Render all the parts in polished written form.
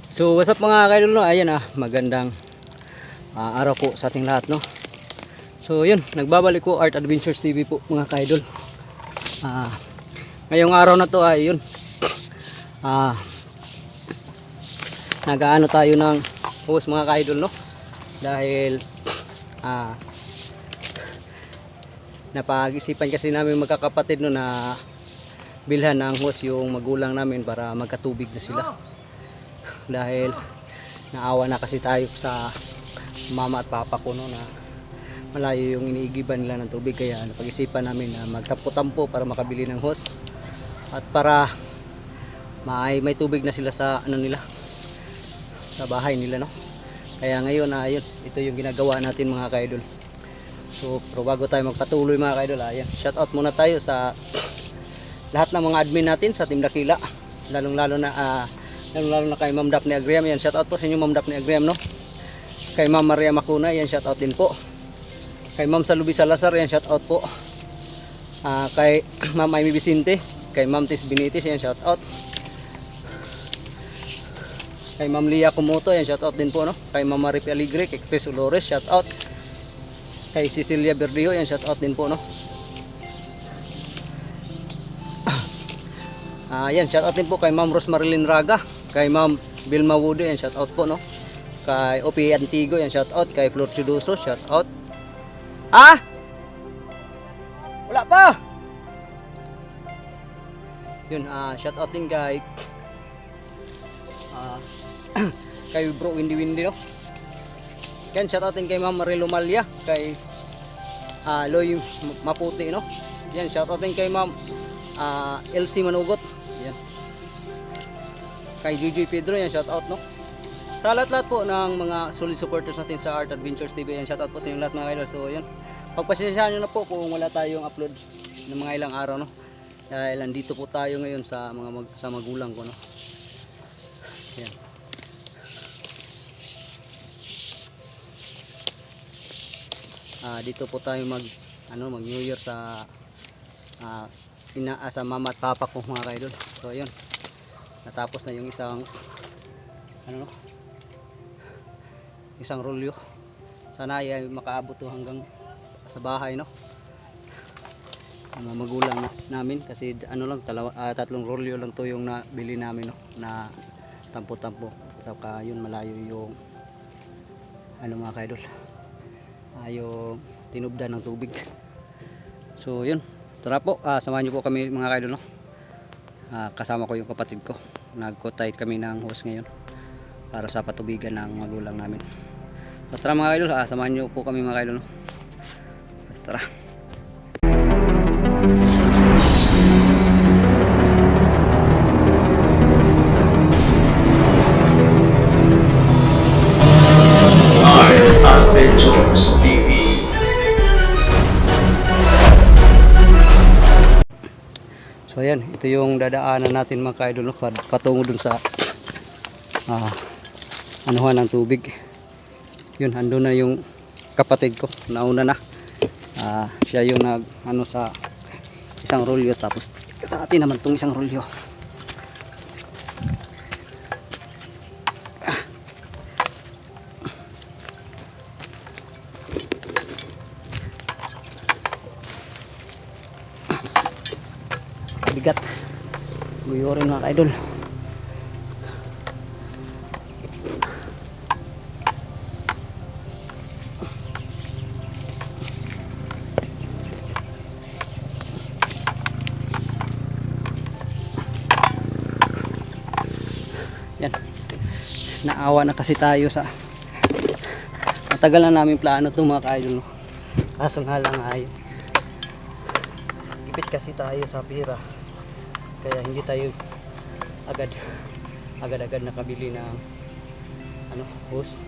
So what's up mga kaidol, no? Ayan magandang araw po sa ating lahat, no. So yun, nagbabalik ko Art Adventures TV po mga kaidol. Ngayong araw na to ay yun. Nag-aano tayo ng hose mga kaidol, no. Dahil napag-isipan kasi namin magkakapatid no na bilhan ng hose yung magulang namin para magkatubig na sila. Dahil naawa na kasi tayo sa mama at papa ko no, na malayo yung iniigiban nila ng tubig, kaya napag-isipan namin na magtampo-tampo para makabili ng hose at para may tubig na sila sa nila, sa bahay nila, no. Kaya ngayon ayun, ito yung ginagawa natin mga kaidol. So pero bago tayo magpatuloy mga kaidol, ayan, shout out muna tayo sa lahat ng mga admin natin sa Team Dakila, lalong-lalo na kay Ma'am Daphne Agriam. Yan, shout out po sa inyo Ma'am Daphne Agriam, no. Kay Ma'am Maria Macuna, yan, shout out din po. Kay Ma'am Salubi Salazar, yan, shout out po. Kay Ma'am Amy Vicente, kay Ma'am Tis Binitis, yan, shout out. Kay Ma'am Lia Kumoto, yan, shout out din po, no. Kay Ma'am Maripi Aligre, kay Chris Olores, shout out. Kay Cecilia Berdio, yan, shout out din po, no. Yan, shout out din po kay Ma'am Rosmarilyn Raga, kay Ma'am Vilma Wudo, yan, shout out po, no. Kay Opi Antigo, yan, shout out. Kay Flor Chuduso, shout out. Wala pa. Yun, shout out din kay kay Bro Windy, no. Yan, shout out din kay Ma'am Marilo Malya, kay Loy Maputi, no. Yan, shout out din kay Ma'am LC Manugot. Yan. Kay Jujoy Pedro, yan, shout out, no. Sa lahat po ng mga solid supporters natin sa Art Adventures TV, yan, shout out po sa inyo lahat mga idol. So yan, pagpasensyahan nyo na po kung wala tayong upload ng mga ilang araw, no. Dahil nandito po tayo ngayon sa sa magulang ko, no. Yan. Dito po tayo mag New Year sa sa mama at papa ko mga kaidol. So yun, natapos na yung isang isang rolyo. Sana ay makaabot to hanggang sa bahay, no. Ang mga magulang namin kasi tatlong rolyo lang to yung nabili namin, no, na tampo-tampo. Saka yun, malayo yung mga kaidol, yung tinubdan ng tubig. So yun, tara po, samahan niyo po kami mga kaidol, no. Kasama ko yung kapatid ko, nagkotay kami ng hose ngayon para sa patubigan ng magulang namin. So tara mga kaidol, samahan niyo po kami mga kaidol, no. Tara. Adventures TV. So ayan, ito yung dadaanan natin mga kaidol, no, patungo dun sa anuhan ng tubig. Yun, andun na yung kapatid ko, nauna na. Siya yung sa isang rolyo, tapos sa atin naman tong isang rolyo. Bigat, guyo rin mga kaidol. Yan, naawa na kasi tayo sa matagal na namin plano to mga kaidol, no. Kaso nga lang ay ipit kasi tayo sa pira, kaya hindi tayo agad nakabili ng hose.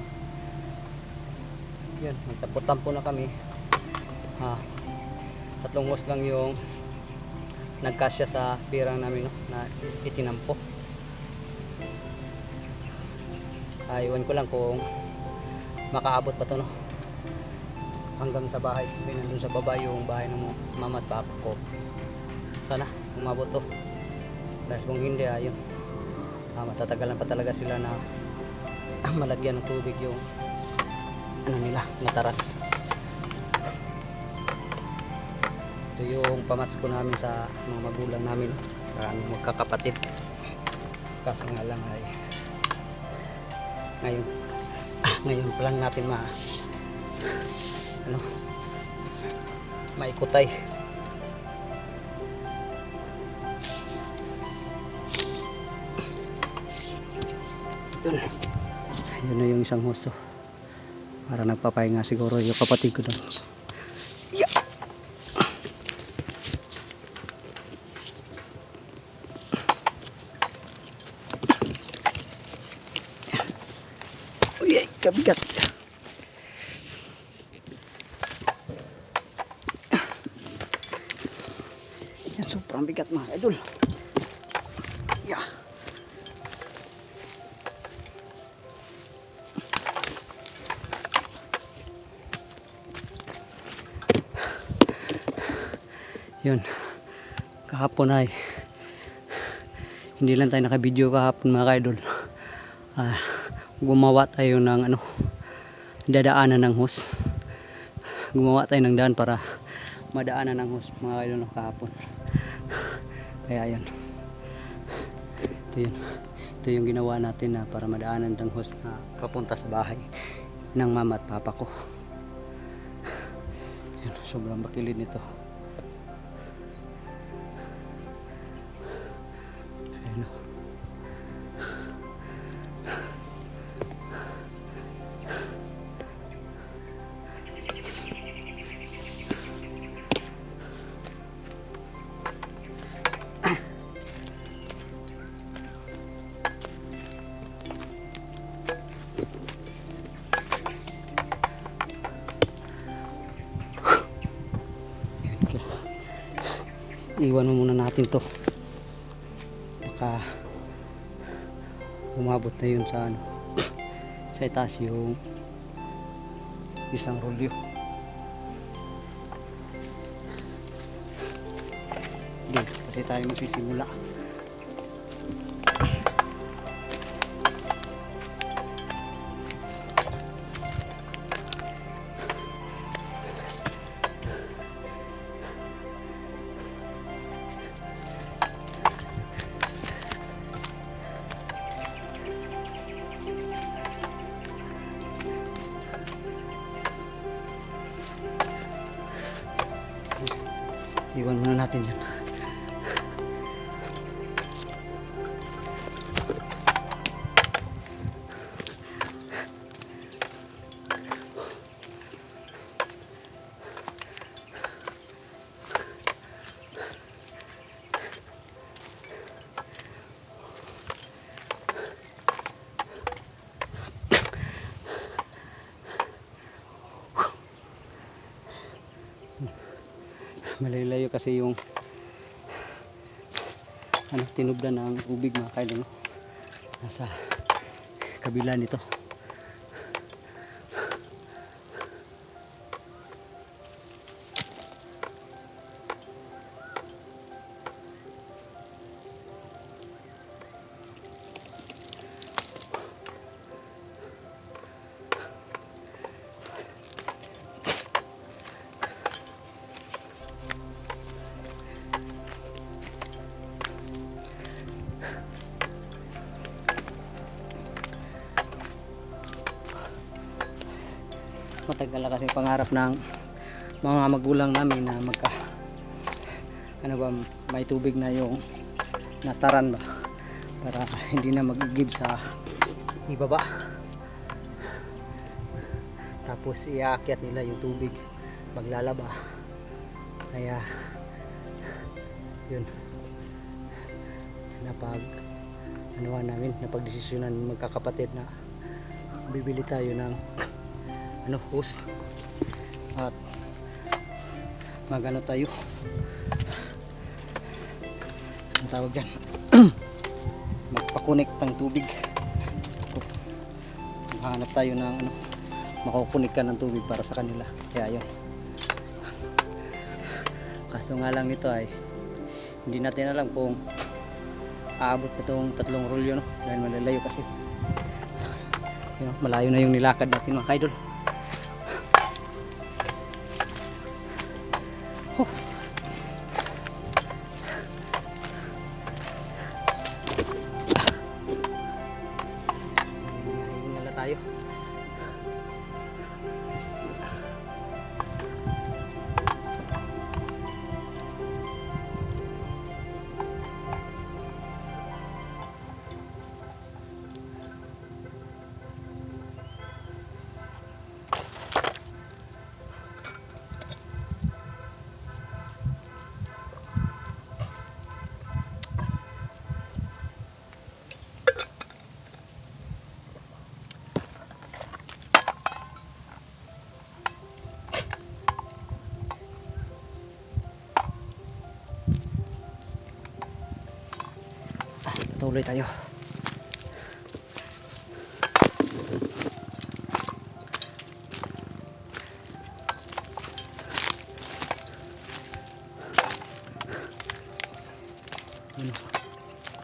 Yan, magtampo-tampo na kami. Tatlong hose lang yung nagkasya sa pirang namin, no, na itinampo. Iwan ko lang kung makaabot pa to, no, hanggang sa bahay. Kasi nandun sa baba yung bahay ng mama at papa ko. Sana umabot to, dahil kung hindi ayun, matatagalan pa talaga sila na malagyan ng tubig yung ano nila, nataran. Ito yung pamasko namin sa mga magulang namin, sa magkakapatid. Kaso nga lang ay ngayon pa lang natin maikutay. Yun na yung isang husto. Para nagpapahinga siguro yung kapatid ko doon. Yeah. Uy, kabigat. Yan, sobrang bigat mga idol. Yeah. Yun, kahapon ay hindi lang tayo naka-video kahapon mga idol. Gumawa tayo ng dadaanan ng hose. Gumawa tayo ng daan para madaanan ng hose mga idol kahapon. Kaya yun, ito yung ginawa natin na para madaanan ng hose na papunta sa bahay ng mama at papa ko. Yun, sobrang bakilid nito. Iwan mo muna natin to, baka umabot na yun sa sa itaas yung isang rolyo. Dito kasi tayo magsisimula. Iwan muna natin dyan. Malayo kasi yung tinubdan ng ubig mga kaidol, nasa kabila nito. Matagal na kasi pangarap ng mga magulang namin na may tubig na yung nataran ba, para hindi na mag-igib sa ibaba, tapos iaakyat nila yung tubig maglalaba. Kaya yun, napagdesisyonan magkakapatid na bibili tayo ng hose at tayo, ang tawag dyan, magpakunik ng tubig. Hanap tayo ng makukunik ka ng tubig para sa kanila. Kaya yun, kaso nga lang nito ay hindi natin alam kung aabot pa itong 3 rolyo, dahil malalayo kasi. Yun, malayo na yung nilakad natin mga kaidol. Hinala tayo. Tuloy tayo.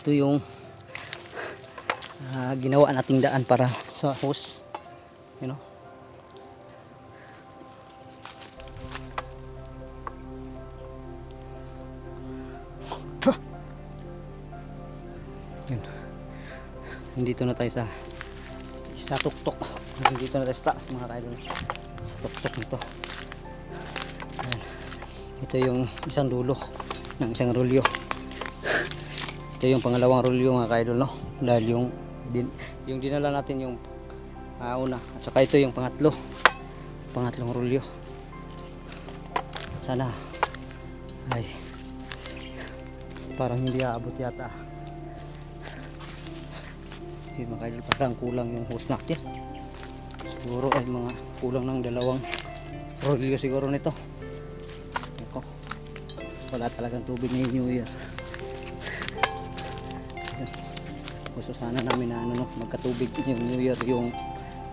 Ito yung ginawa nating daan para sa hose. You know? Yun. Nandito na tayo sa tuktok. Nandito na tayo sa taas mga kaidol. Sa tuktok nito. Ayan. Ito yung isang dulo ng isang rolyo. Ito yung pangalawang rolyo mga kaidol, no? Dahil yung dinala natin yung una. At saka ito yung pangatlong rolyo. Sana ay parang hindi aabot yata. Yung mga kaidol, parang kulang yung hose natin. Siguro ay mga kulang ng dalawang rolyo siguro nito. Ito. Wala talagang tubig ngayong New Year. Gusto sana namin na magkatubig yung New Year yung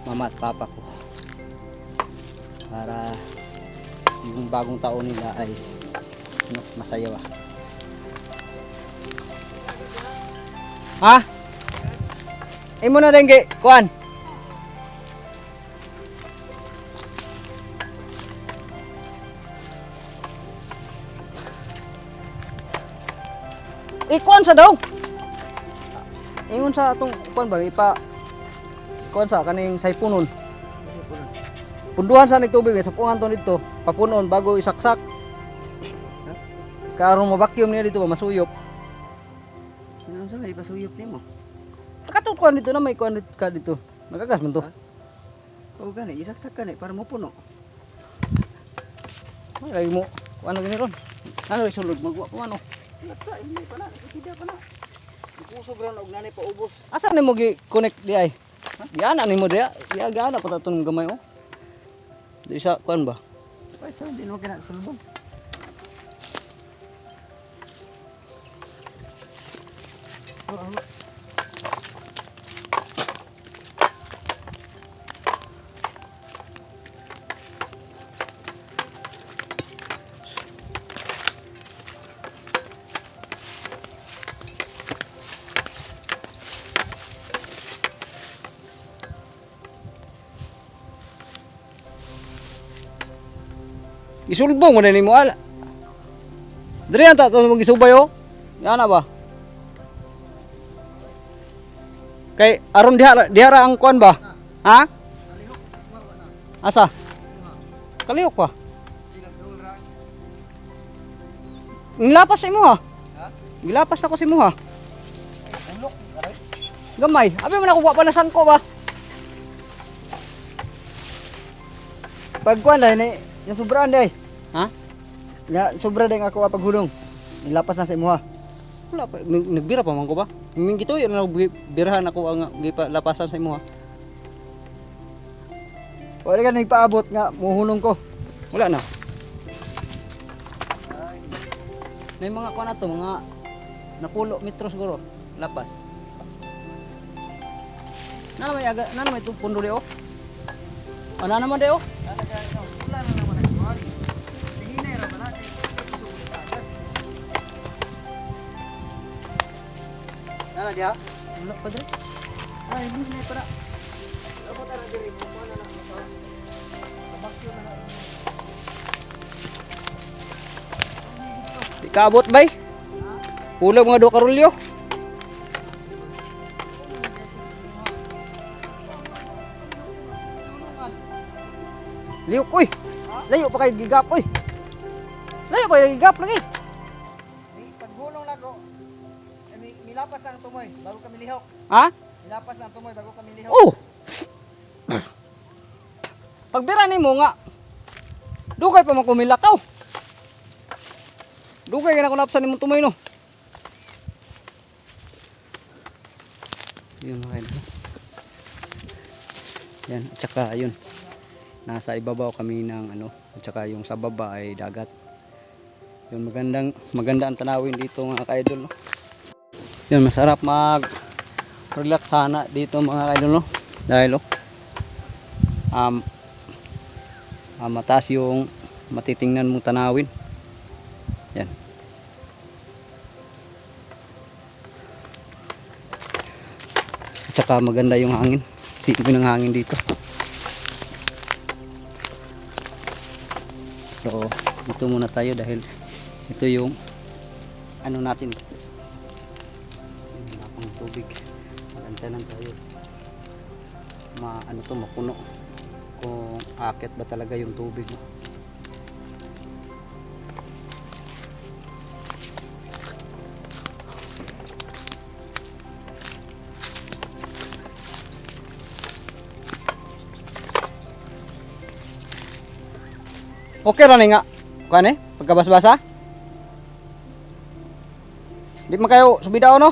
mama at papa ko. Para yung bagong taon nila ay masaya ba. Ha? Imo na din kay kuan. Kuan sa daw. Ingon sa atong kuan ba ipa kuan sa kaning saypunon. Punduhan sa nagtubig sa pungan to dito, papunon bago isaksak. Karon mo vacuum niya dito ba masuyop. Ano sa may pasuyop nimo? Nakatukuan dito na may kuan ka dito. Nagagas man to. O gani, isaksak ka ni para mo puno. Ay lagi mo ano gani ron? Ano isulod magwa pa ano? Latsa, hindi pa na, ikida pa na. Ipusog ron og nanay pa ubos. Asa nimo gi-connect di ay? Yana nimo dia. Ya gana pa taton gamay oh. Di sa kuan ba? Ay, sa din mo kina sulbong. Isulbong mo na nimo ala. Diri anta to magisubay oh. Yana ba? Kay aron diha ang kuan ba? Ha? Asa? Kalihok pa. Nilapas sa imo ha. Gilapas na ko sa imo ha. Gamay. Abi man ako wa pa nasangko ba? Pagkuan dai ni, ya sobraan dai. Ha? Ya sobra dai ako paghulong. Nilapas na sa imo ha. Wala pa. Nagbira pa man ko ba? Ming gito yun nagbirahan ako ang lapasan sa imo ha. Wala ka nagpaabot nga muhulong ko. Wala na. May mga kuan na to, mga napulo metro siguro lapas. Na may tu pundo de oh. Ana naman de oh. Wala na naman ang kuan. Hinay ra bala kay agas. Nala dia. Wala pa dre. Ay, hinay para. Kabutan na diri, kukuha na lang ito. Tabakyo na lang. Ikaabot bay. Kulang mga 2 karulyo. Liuk, uy. Layo pa kayo gigap, uy. Layo pa kayo gigap lagi. Paggulong lang ko. Milapas na ang tumoy bago kami lihok. Ha? Milapas na ang tumoy bago kami lihok. Oh. Pagbira ni mo nga. Dugay pa man kumilakaw. Dugay ka na kung napsan ni mong tumoy no. Yun mga idol. Yan, at saka yun. Nasa ibabaw kami ng ano, at saka yung sa baba ay dagat. Yun, maganda ang tanawin dito mga ka-idol no. Yun, masarap mag relax sana dito mga ka-idol no. Dahil mataas yung matitingnan mong tanawin. Yan. At saka maganda yung hangin. Sipin ng hangin dito. So, dito muna tayo dahil ito yung ano natin. Yung lapang tubig. Magantanan tayo. Ano to, mapuno. Kung akit ba talaga yung tubig. No? Okay ra ni nga. Kuan pagkabas-basa. Di man kayo subidaw no?